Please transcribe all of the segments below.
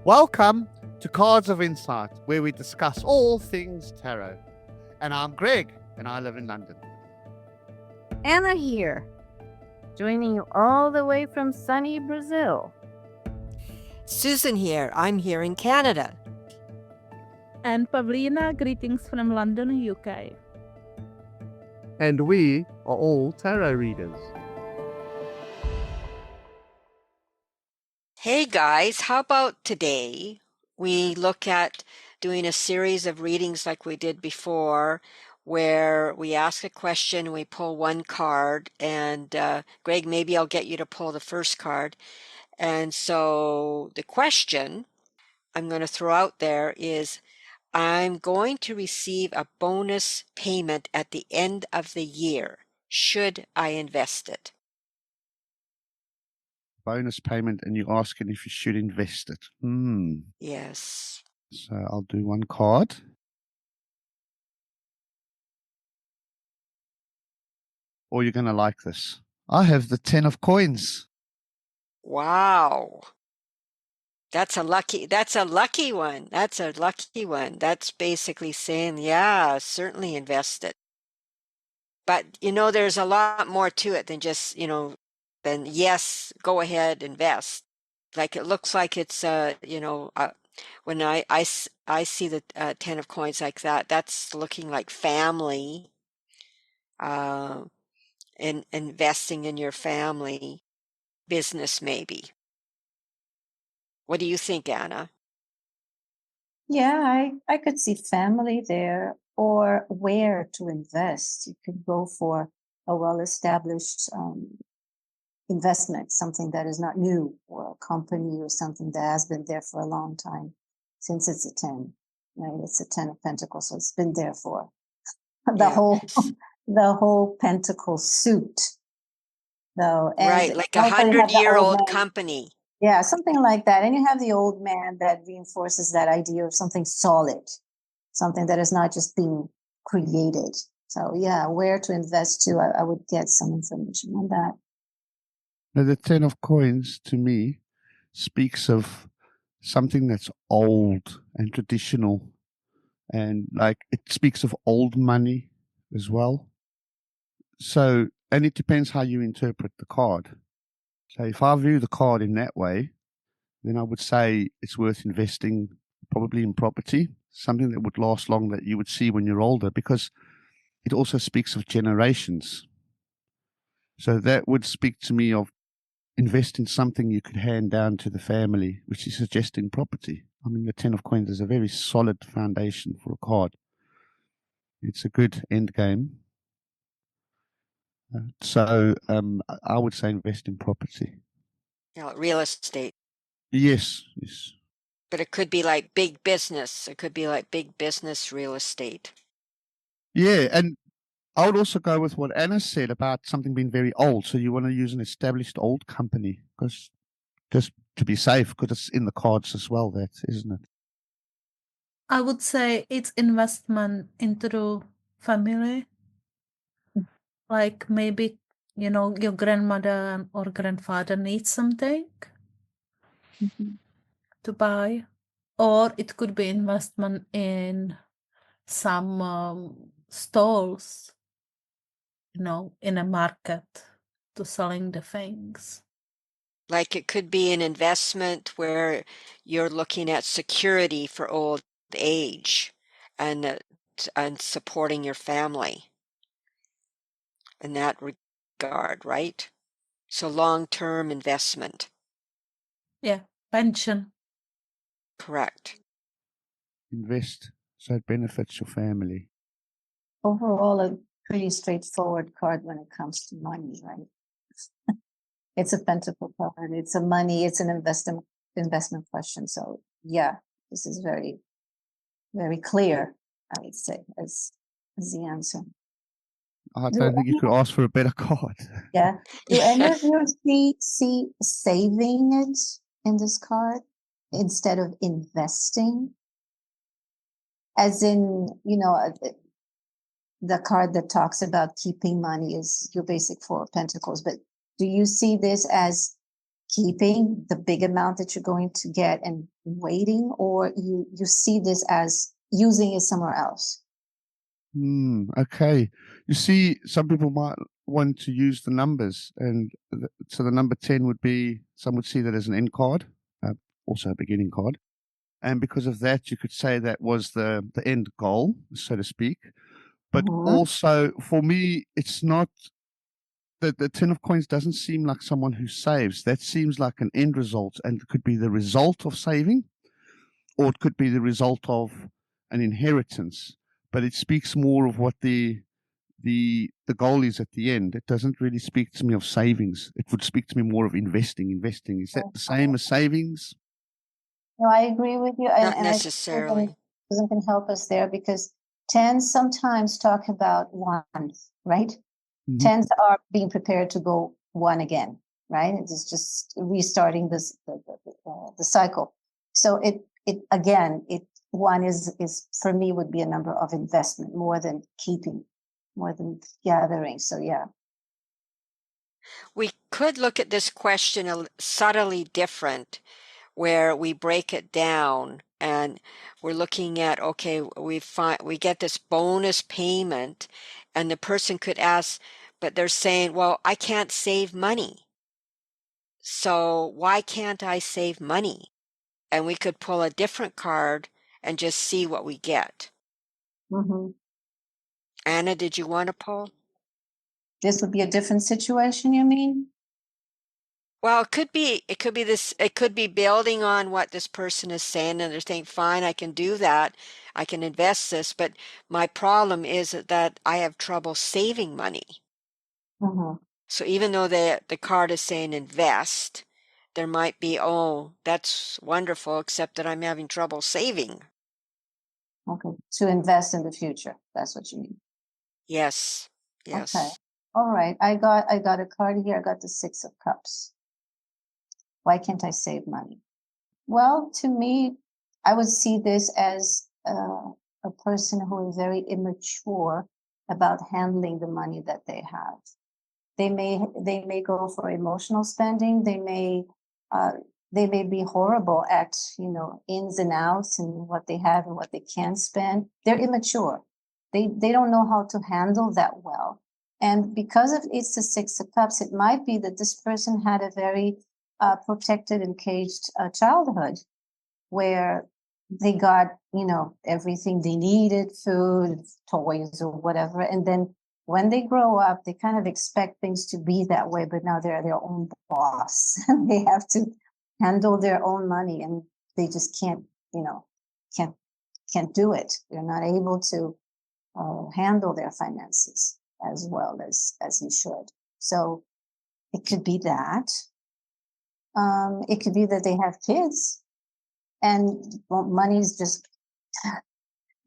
Welcome to Cards of Insight, where we discuss all things tarot. And I'm Greg, and I live in London. Anna here, joining you all the way from sunny Brazil. Susan here. I'm here in Canada. And Pavlina, greetings from London, UK. And we are all tarot readers. Hey guys, how about today we look at doing a series of readings like we did before, where we ask a question, we pull one card, and Greg, maybe I'll get you to pull the first card. And so the question I'm going to throw out there is, I'm going to receive a bonus payment at the end of the year. Should I invest it? Bonus payment, and you're asking if you should invest it. Yes. So I'll do one card. Or you're going to like this. I have the 10 of coins. Wow. That's a lucky one. That's a lucky one. That's basically saying, yeah, certainly invest it. But, there's a lot more to it than just, than yes, go ahead, invest. Like it looks like it's, when I see the 10 of coins like that, that's looking like family, and investing in your family business maybe. What do you think, Anna? Yeah, I could see family there, or where to invest. You could go for a well-established investment, something that is not new, or a company or something that has been there for a long time, since it's a 10, right? It's a 10 of Pentacles, so it's been there for the whole Pentacle suit. Though, and right, like a also you have the 100-year-old old man. company. Yeah, something like that. And you have the old man that reinforces that idea of something solid, something that is not just being created. So yeah, where to invest to, I would get some information on that. Now, the 10 of coins, to me, speaks of something that's old and traditional. And like it speaks of old money as well. So, and it depends how you interpret the card. So if I view the card in that way, then I would say it's worth investing probably in property, something that would last long, that you would see when you're older, because it also speaks of generations. So that would speak to me of invest in something you could hand down to the family, which is suggesting property. I mean, the 10 of coins is a very solid foundation for a card. It's a good end game. So I would say invest in property. Real estate. Yes. But it could be like big business. It could be like big business real estate. Yeah, and I would also go with what Anna said about something being very old. So you want to use an established old company, because just to be safe, because it's in the cards as well, that, isn't it? I would say it's investment into the family. Like maybe, your grandmother or grandfather needs something to buy. Or it could be investment in some stalls, in a market to selling the things. Like it could be an investment where you're looking at security for old age and supporting your family in that regard, right? So long-term investment. Yeah, pension. Correct. Invest so it benefits your family. Overall, a pretty straightforward card when it comes to money, right? It's a pentacle card. It's a money. It's an investment question. So yeah, this is very, very clear, I would say, as the answer. I don't think you could ask for a better card. Yeah. Do any of you see saving it in this card instead of investing? As in, the card that talks about keeping money is your basic Four of Pentacles. But do you see this as keeping the big amount that you're going to get and waiting, or you see this as using it somewhere else? Okay. You see, some people might want to use the numbers, and so the number 10 would be, some would see that as an end card, also a beginning card. And because of that, you could say that was the end goal, so to speak. But also, for me, it's not the 10 of coins doesn't seem like someone who saves. That seems like an end result, and it could be the result of saving, or it could be the result of an inheritance. But it speaks more of what the goal is at the end. It doesn't really speak to me of savings. It would speak to me more of investing. Investing, is that the same as savings? No, I agree with you, Not and I think necessarily. Susan can help us there, because tens sometimes talk about one, right? Tens are being prepared to go one again, right? It's just restarting the cycle. So it again, one is for me would be a number of investment more than keeping, more than gathering. So yeah. We could look at this question subtly different, where we break it down and we're looking at, okay, we get this bonus payment, and the person could ask, but they're saying, well, I can't save money. So why can't I save money? And we could pull a different card and just see what we get. Anna, did you want to pull? This would be a different situation, you mean? Well, it could be this, it could be building on what this person is saying, and they're saying, fine, I can do that. I can invest this, but my problem is that I have trouble saving money. So even though the card is saying invest, there might be, oh, that's wonderful, except that I'm having trouble saving. Okay. To invest in the future. That's what you mean. Yes. Yes. Okay. All right. I got a card here. I got the 6 of Cups. Why can't I save money? Well, to me, I would see this as a person who is very immature about handling the money that they have. They may go for emotional spending. They may be horrible at, ins and outs and what they have and what they can spend. They're immature. They don't know how to handle that well. And because of it's the 6 of Cups, it might be that this person had a very protected and caged childhood, where they got, everything they needed, food, toys, or whatever. And then when they grow up, they kind of expect things to be that way, but now they're their own boss and they have to handle their own money, and they just can't do it. They're not able to handle their finances as well as he should. So it could be that. It could be that they have kids, and money's just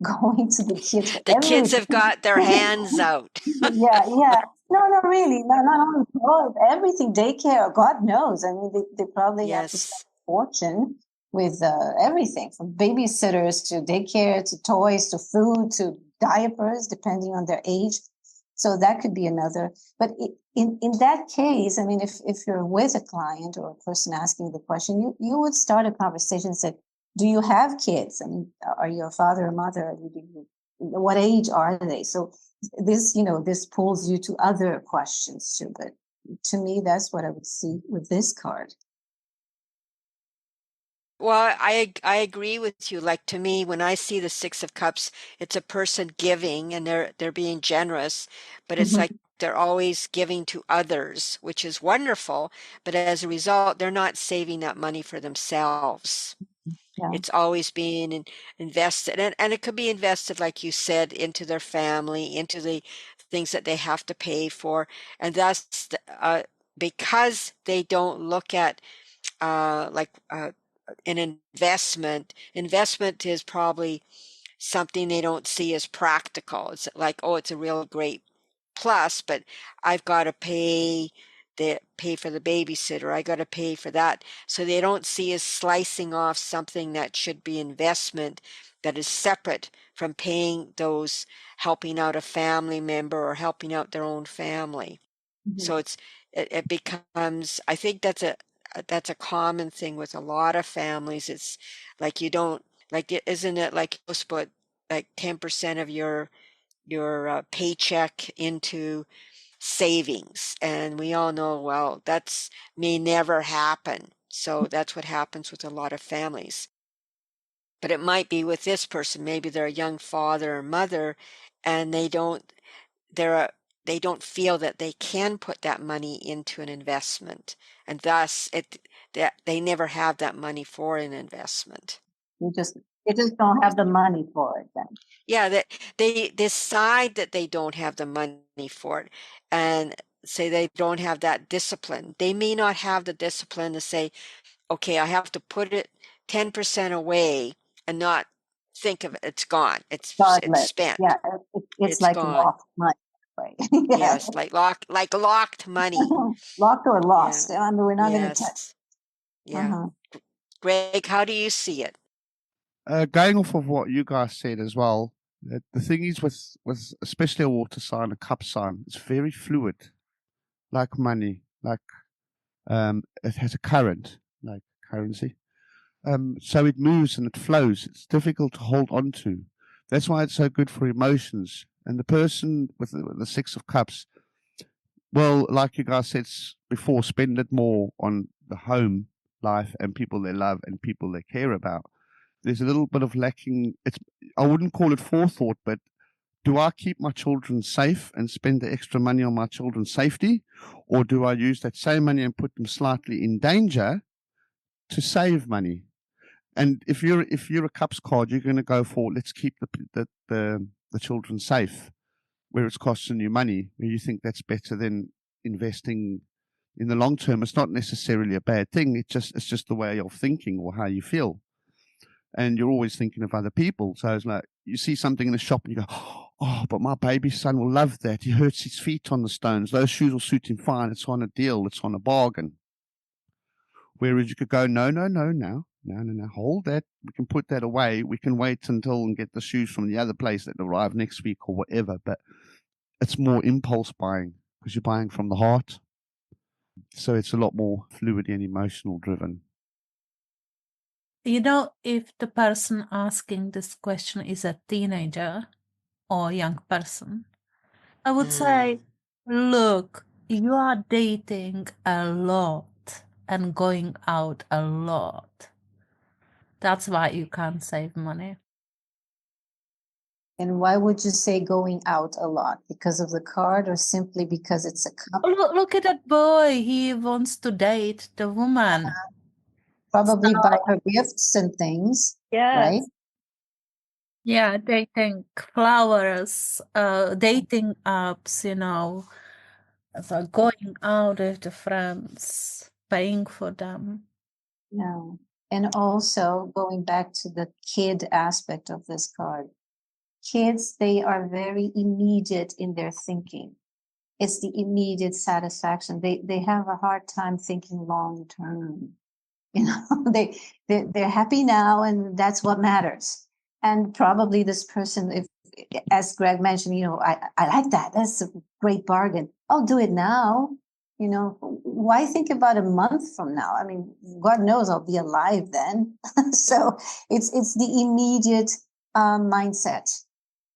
going to the kids for The kids everything. have got their hands out. Yeah. No, really. No, not on everything. Daycare, God knows. I mean, they probably have to spend Yes. a fortune with everything from babysitters to daycare to toys to food to diapers, depending on their age. So that could be another. But in that case, I mean, if you're with a client or a person asking the question, you would start a conversation and say, do you have kids? I mean, are you a father or mother? What age are they? So this pulls you to other questions too. But to me, that's what I would see with this card. Well, I agree with you. Like, to me, when I see the 6 of Cups, it's a person giving, and they're being generous, but it's like they're always giving to others, which is wonderful. But as a result, they're not saving that money for themselves. Yeah. It's always being invested, and it could be invested, like you said, into their family, into the things that they have to pay for, and that's because they don't look at an investment. Investment is probably something they don't see as practical. It's like, oh, it's a real great plus, but I've got to pay for the babysitter. I got to pay for that. So they don't see as slicing off something that should be investment, that is separate from paying those, helping out a family member or helping out their own family. So it becomes, I think that's that's a common thing with a lot of families. It's like you don't isn't it like you're supposed to put like 10% of your paycheck into savings, and we all know, well, that's may never happen. So that's what happens with a lot of families. But it might be with this person, maybe they're a young father or mother, and they don't feel that they can put that money into an investment, and thus that they never have that money for an investment. You just don't have the money for it then. Yeah, that they decide that they don't have the money for it, and say they don't have that discipline. They may not have the discipline to say, okay, I have to put it 10% away and not think of it. It's gone. It's Regardless, spent. yeah, it's It's like gone. lost money, right? Yeah. Yes, like locked money. Locked or Yeah. lost. I mean, we're not going to touch. Yes. Yeah. Uh-huh. Greg, how do you see it? Going off of what you guys said as well, the thing is with especially a water sign, a cup sign, it's very fluid, like money, like it has a current, like currency. So it moves and it flows. It's difficult to hold on to. That's why it's so good for emotions. And the person with the Six of Cups, well, like you guys said before, spend it more on the home life and people they love and people they care about. There's a little bit of lacking. I wouldn't call it forethought, but do I keep my children safe and spend the extra money on my children's safety? Or do I use that same money and put them slightly in danger to save money? And if you're a cups card, you're going to go for let's keep the children safe, where it's costing you money. Where you think that's better than investing in the long term. It's not necessarily a bad thing. It's just the way of thinking or how you feel, and you're always thinking of other people. So it's like you see something in the shop and you go, oh, but my baby son will love that. He hurts his feet on the stones. Those shoes will suit him fine. It's on a deal. It's on a bargain. Whereas you could go, no, hold that. We can put that away. We can wait until and get the shoes from the other place that arrive next week or whatever. But it's more impulse buying because you're buying from the heart. So it's a lot more fluid and emotional driven. You know, if the person asking this question is a teenager or a young person, I would say, look, you are dating a lot and going out a lot. That's why you can't save money. And why would you say going out a lot? Because of the card or simply because it's a cup? Look at that boy. He wants to date the woman. Probably buy her gifts and things, right? Yeah, dating flowers, dating apps, you know, so going out with the friends, paying for them. Yeah. And also going back to the kid aspect of this card. Kids, they are very immediate in their thinking. It's the immediate satisfaction. They have a hard time thinking long term. You know, they're happy now, and that's what matters. And probably this person, if as Greg mentioned, you know, I like that. That's a great bargain. I'll do it now. You know, why think about a month from now? I mean, God knows I'll be alive then. So it's the immediate mindset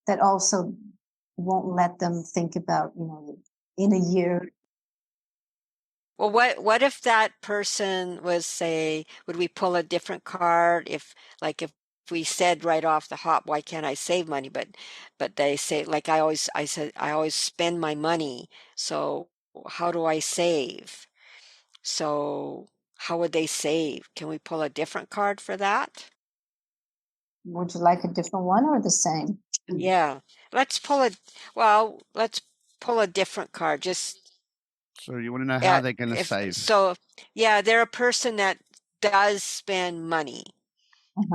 that also won't let them think about, you know, in a year. Well, what if that person was, say, would we pull a different card if we said right off the hop, why can't I save money? But they say, like I always spend my money. So how do I save? So how would they save? Can we pull a different card for that? Would you like a different one or the same? Yeah. Let's pull a different card. Just So you want to know how they're going to save. So, yeah, they're a person that does spend money.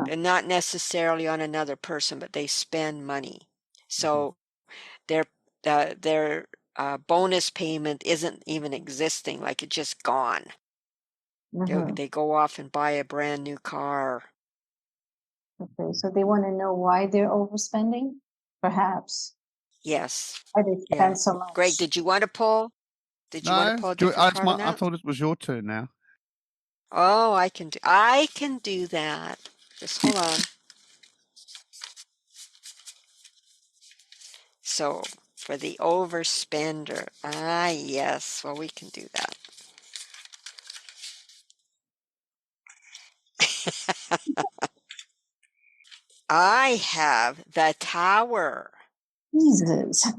And not necessarily on another person, but they spend money. So their bonus payment isn't even existing, like it's just gone. They go off and buy a brand new car. Okay, so they want to know why they're overspending? Perhaps. Yes. Why they spend so much. Greg, did you want to pull? Did you want to pull a different card on that? I thought it was your turn now. Oh, I can do that. Just hold on. So for the overspender, yes, well, we can do that. I have the Tower. Jesus.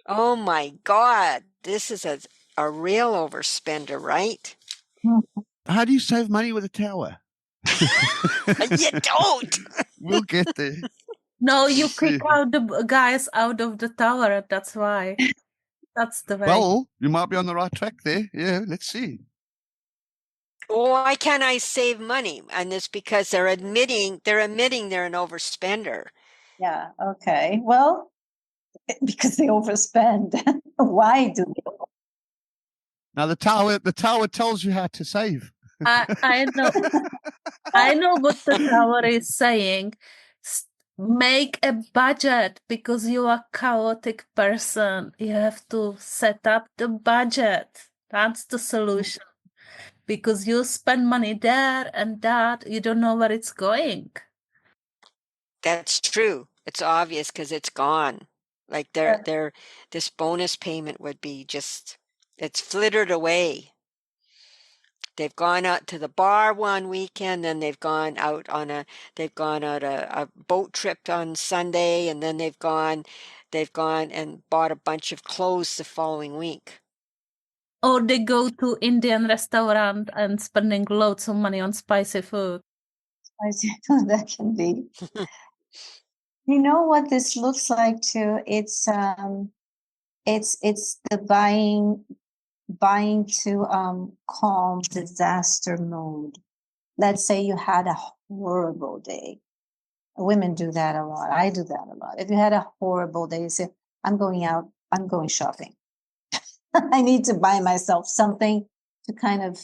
Oh my God, this is a real overspender, right? How do you save money with a tower? You don't. We'll get there. No, you See. kick out the guys out of the tower. That's why. That's the way. Well, you might be on the right track there. Yeah, let's see. Why can't I save money? And it's because they're admitting they're an overspender. Yeah, okay. Well, because they overspend. Why do they? Now the tower tells you how to save. I know. I know what the tower is saying. Make a budget because you are a chaotic person. You have to set up the budget. That's the solution. Because you spend money there and that, you don't know where it's going. That's true. It's obvious because it's gone. Like this bonus payment would be just, it's flittered away. They've gone out to the bar one weekend, then they've gone out on a boat trip on Sunday, and then they've gone and bought a bunch of clothes the following week. Or they go to Indian restaurant and spending loads of money on spicy food. That can be. You know what this looks like too? It's the buying to calm disaster mode. Let's say you had a horrible day. Women do that a lot. I do that a lot. If you had a horrible day, you say, I'm going out, I'm going shopping. I need to buy myself something to kind of,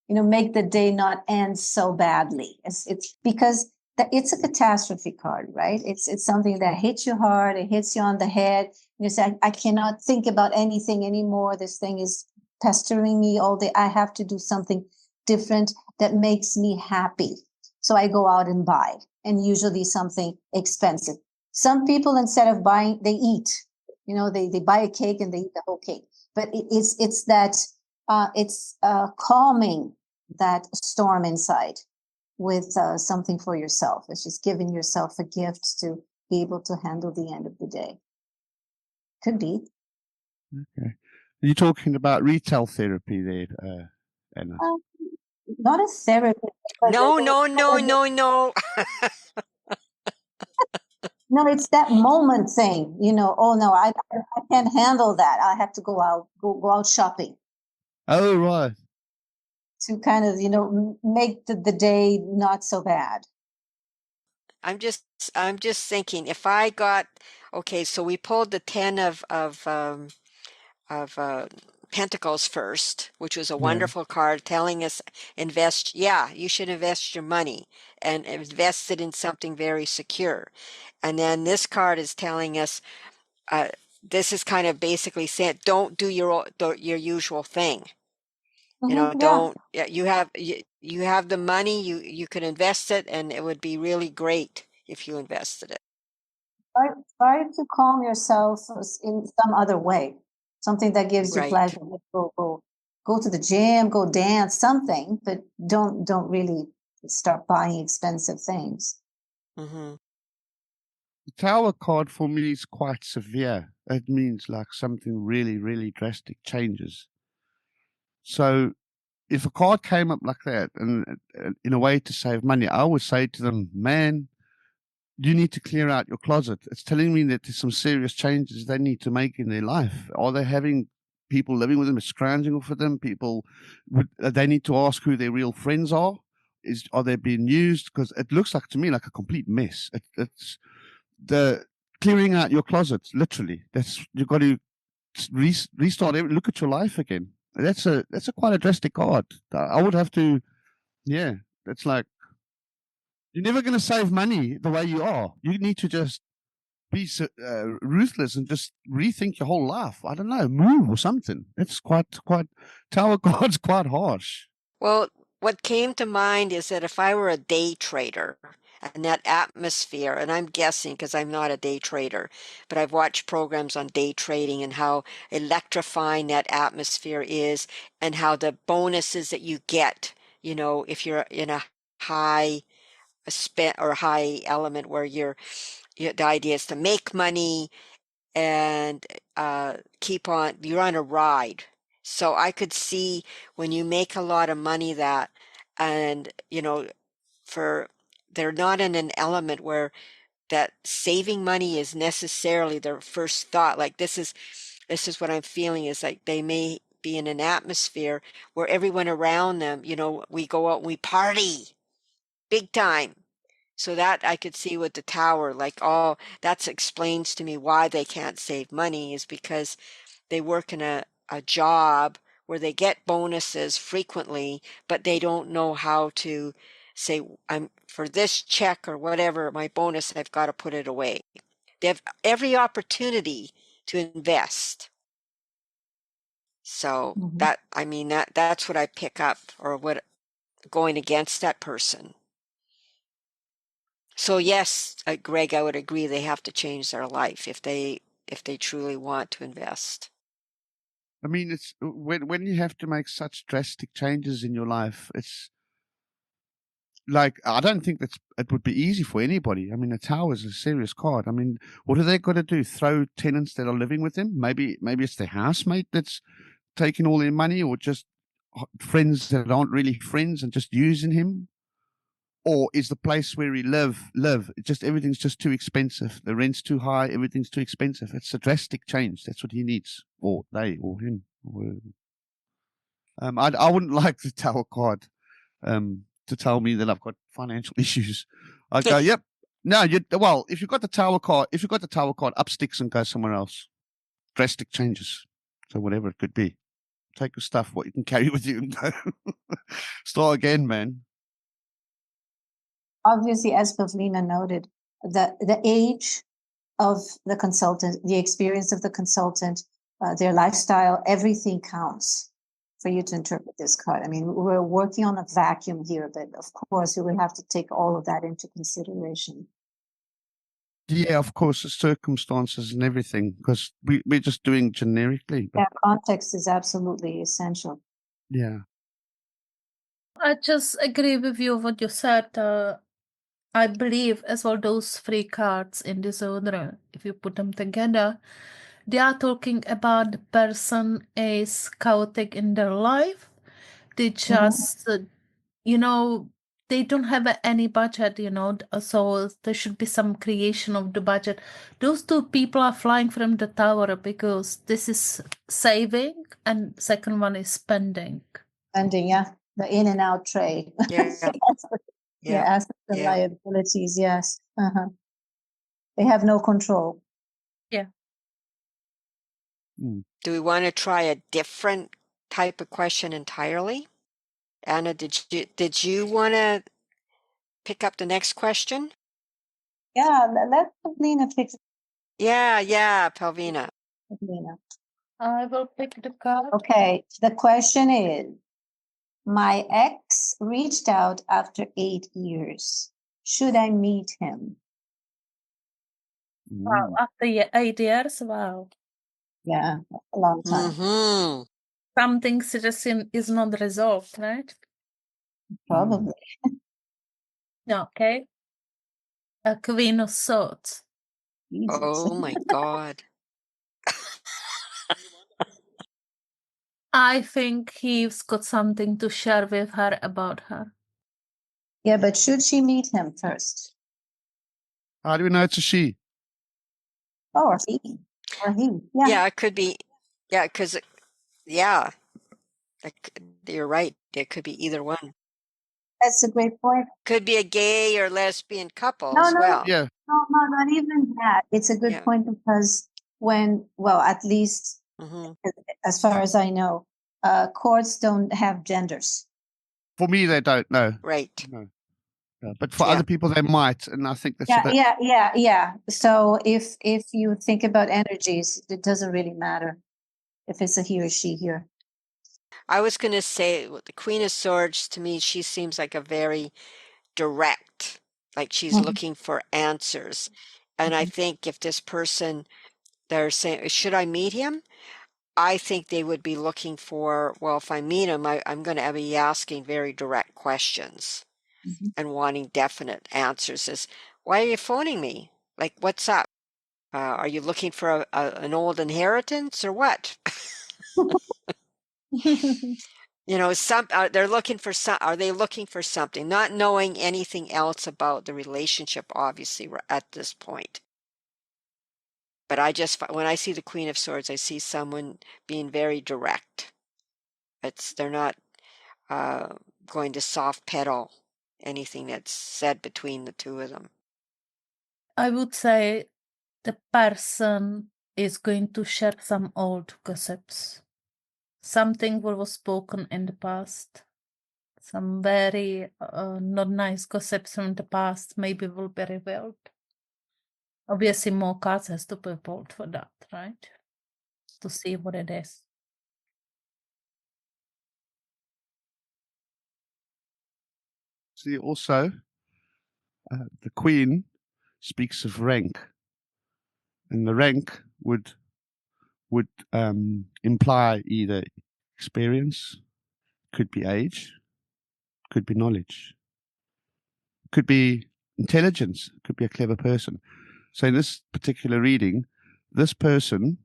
make the day not end so badly. It's because it's a catastrophe card, right? It's something that hits you hard. It hits you on the head. You say, I cannot think about anything anymore. This thing is pestering me all day. I have to do something different that makes me happy. So I go out and buy, and usually something expensive. Some people, instead of buying, they eat. They buy a cake and they eat the whole cake. But it's that calming that storm inside with something for yourself. It's just giving yourself a gift to be able to handle the end of the day. Could be. Okay. Are you talking about retail therapy there, Anna? Not a therapy. No. No, it's that moment thing. Oh no, I can't handle that. I have to go out shopping. Oh, right. To kind of, make the day not so bad. I'm just thinking if I got, okay, so we pulled the 10 of Pentacles first, which was a wonderful card telling us you should invest your money and invest it in something very secure. And then this card is telling us, this is kind of basically saying, don't do your usual thing. Don't, you have the money, you could invest it, and it would be really great if you invested it. Try to calm yourself in some other way, something that gives you Right. pleasure. Go to the gym, go dance, something, but don't really start buying expensive things. Mm-hmm. The Tower card for me is quite severe. It means like something really, really drastic changes. So if a card came up like that and in a way to save money, I would say to them, man, you need to clear out your closet. It's telling me that there's some serious changes they need to make in their life. Are they having people living with them, scrounging for them? They need to ask who their real friends are. Are they being used? Because it looks like to me like a complete mess. It's the clearing out your closet, literally. You've got to restart. Look at your life again. That's a quite a drastic card. I would have to, yeah. That's like you're never going to save money the way you are. You need to just be ruthless and just rethink your whole life. I don't know, move or something. It's quite Tower card's quite harsh. Well, what came to mind is that if I were a day trader and that atmosphere, and I'm guessing because I'm not a day trader, but I've watched programs on day trading and how electrifying that atmosphere is and how the bonuses that you get, if you're in a high spent or high element where the idea is to make money and you're on a ride. So I could see when you make a lot of money that, and they're not in an element where that saving money is necessarily their first thought. Like this is what I'm feeling is like they may be in an atmosphere where everyone around them, we go out and we party big time. So that I could see with the tower, like, oh, that explains to me why they can't save money is because they work in a job where they get bonuses frequently, but they don't know how to say, I'm for this check or whatever, my bonus, I've got to put it away. They have every opportunity to invest. So that's what I pick up or what going against that person. So yes, Greg, I would agree they have to change their life if they truly want to invest. I mean, it's when you have to make such drastic changes in your life, it's like I don't think it would be easy for anybody. I mean, a tower is a serious card. I mean, what are they got to do? Throw tenants that are living with them? Maybe it's their housemate that's taking all their money, or just friends that aren't really friends and just using him. Or is the place where he live just everything's just too expensive? The rent's too high, everything's too expensive. It's a drastic change. That's what he needs, or they, or him. I wouldn't like the tower card to tell me that I've got financial issues. I go, yep. No, if you've got the tower card, up sticks and go somewhere else. Drastic changes. So whatever it could be. Take your stuff, what you can carry with you, and go. Start again, man. Obviously, as Pavlina noted, the age of the consultant, the experience of the consultant, their lifestyle, everything counts for you to interpret this card. I mean, we're working on a vacuum here, but of course, you will have to take all of that into consideration. Yeah, of course, the circumstances and everything, because we're just doing generically. But... yeah, context is absolutely essential. Yeah. I just agree with you what you said. I believe as well those three cards in this order, if you put them together, they are talking about the person is chaotic in their life. They just, they don't have any budget, so there should be some creation of the budget. Those two people are flying from the tower because this is saving and second one is spending. Spending, yeah, the in and out trade. Yeah. As the liabilities, yes. They have no control. Yeah. Do we want to try a different type of question entirely? Anna, did you want to pick up the next question? Yeah, let Pavlina pick. Yeah, Palvina. Pavlina. I will pick the card. Okay, the question is, my ex reached out after 8 years. Should I meet him? Wow, after 8 years, wow. Yeah, a long time. Mm-hmm. Something suggesting is not resolved, right? Probably. Okay. A Queen of Swords. Jesus. Oh my God. I think he's got something to share with her about her. Yeah, but should she meet him first? How do we know it's a she? Oh, or he. Yeah. Yeah, it could be. Yeah, because, yeah, you're right. It could be either one. That's a great point. Could be a gay or lesbian couple No, as well. Yeah. No, not even that. It's a good point because at least as far as I know, courts don't have genders. For me, they don't know. Right. No. But for other people, they might, and I think that's yeah. So if you think about energies, it doesn't really matter if it's a he or she here. I was going to say the Queen of Swords, to me, she seems like a very direct, like she's Mhm. looking for answers. And I think if this person, they're saying, should I meet him? I think they would be looking for, well, if I meet him, I'm going to be asking very direct questions Mhm. and wanting definite answers. Is, why are you phoning me? Like, what's up? Are you looking for an old inheritance or what? You know, they're looking for some. Are they looking for something? Not knowing anything else about the relationship, obviously, at this point. But when I see the Queen of Swords, I see someone being very direct. They're not going to soft pedal anything that's said between the two of them. I would say the person is going to share some old gossips. Something that was spoken in the past. Some very not nice gossips from the past maybe will be revealed. Obviously, more cards has to be pulled for that, right? To see what it is. See, also, the Queen speaks of rank, and the rank would imply either experience, could be age, could be knowledge, could be intelligence, could be a clever person. So in this particular reading, this person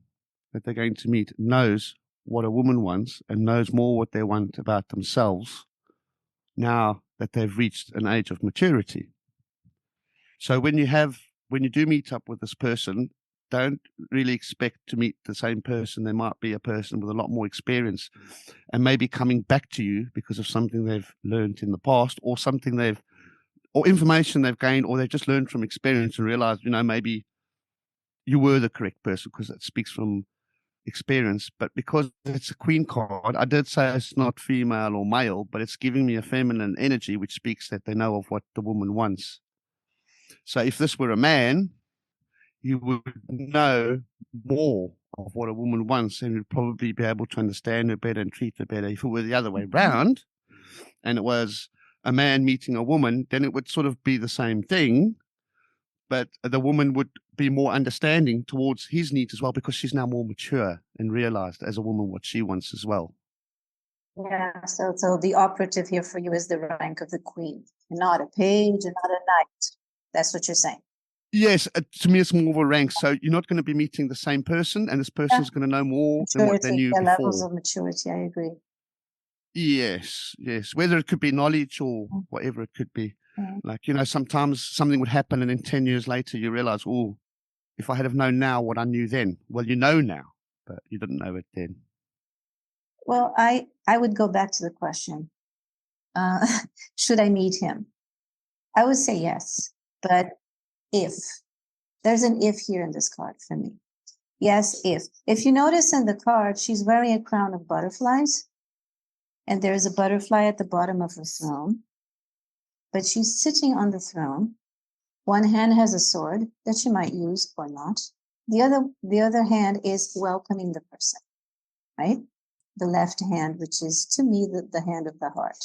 that they're going to meet knows what a woman wants and knows more what they want about themselves now that they've reached an age of maturity. So when you do meet up with this person, don't really expect to meet the same person. There might be a person with a lot more experience and maybe coming back to you because of something they've learned in the past or or information they've gained, or they've just learned from experience and realized, maybe you were the correct person, because it speaks from experience. But because it's a Queen card, I did say it's not female or male, but it's giving me a feminine energy, which speaks that they know of what the woman wants. So if this were a man, you would know more of what a woman wants and you'd probably be able to understand her better and treat her better. If it were the other way round and it was a man meeting a woman, then it would sort of be the same thing, but the woman would be more understanding towards his needs as well, because she's now more mature and realized as a woman what she wants as well. Yeah, so the operative here for you is the rank of the Queen, not a page and not a knight. That's what you're saying. Yes, to me, it's more of a rank. So you're not going to be meeting the same person, and this person is going to know more than what they Maturity, knew the levels before. of maturity, I agree. Yes. Whether it could be knowledge or whatever it could be. Like, sometimes something would happen, and then 10 years later, you realize, oh, if I had have known now what I knew then. Well, you know now, but you didn't know it then. Well, I would go back to the question, should I meet him? I would say yes, but if. There's an if here in this card for me. Yes, if. If you notice in the card, she's wearing a crown of butterflies, and there's a butterfly at the bottom of her throne, but she's sitting on the throne. One hand has a sword that she might use or not. The other hand is welcoming the person, right? The left hand, which is to me the hand of the heart.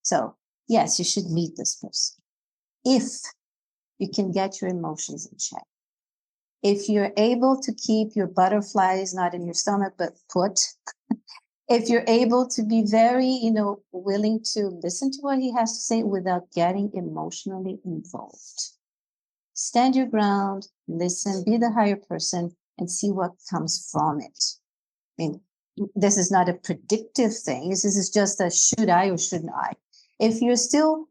So yes, you should meet this person if you can get your emotions in check. If you're able to keep your butterflies not in your stomach but put, if you're able to be very, willing to listen to what he has to say without getting emotionally involved. Stand your ground, listen, be the higher person, and see what comes from it. I mean, this is not a predictive thing. This is just a should I or shouldn't I? If you're still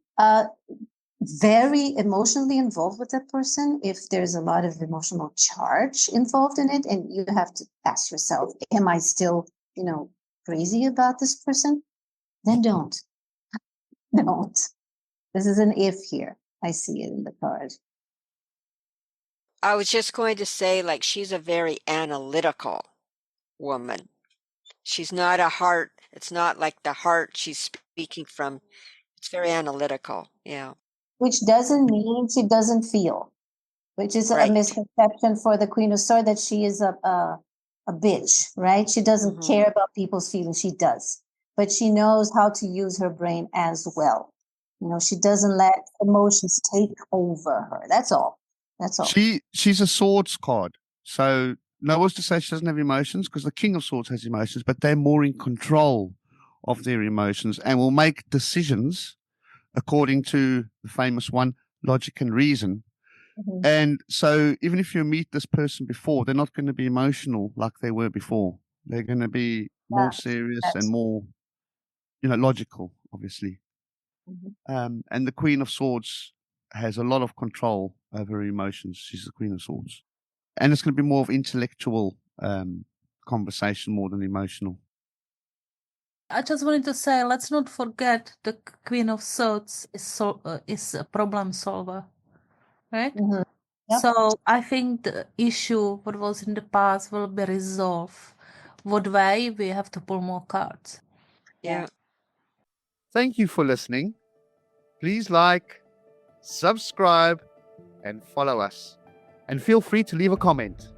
very emotionally involved with that person, if there's a lot of emotional charge involved in it, and you have to ask yourself, am I still, crazy about this person? Then don't. This is an if here. I see it in the card. I was just going to say, like, she's a very analytical woman. She's not a heart. It's not like the heart she's speaking from. It's very analytical. Yeah. Which doesn't mean she doesn't feel, which is a Right. misconception for the Queen of Swords, that she is a bitch, right? She doesn't care about people's feelings. She does. but she knows how to use her brain as well. You know, she doesn't let emotions take over her. That's all. That's all. She's a swords card. So no one's to say she doesn't have emotions, because the King of Swords has emotions, but they're more in control of their emotions and will make decisions according to the famous one, logic and reason. Mhm. And so even if you meet this person before, they're not going to be emotional like they were before. They're going to be more serious and that's- more, logical, obviously. Mhm. And the Queen of Swords has a lot of control over her emotions. She's the Queen of Swords. And it's going to be more of intellectual conversation more than emotional. I just wanted to say, let's not forget the Queen of Swords is a problem solver, right? Mhm. Yep. So I think the issue what was in the past will be resolved. What way we have to pull more cards. Yeah. Thank you for listening. Please like, subscribe, and follow us. And feel free to leave a comment.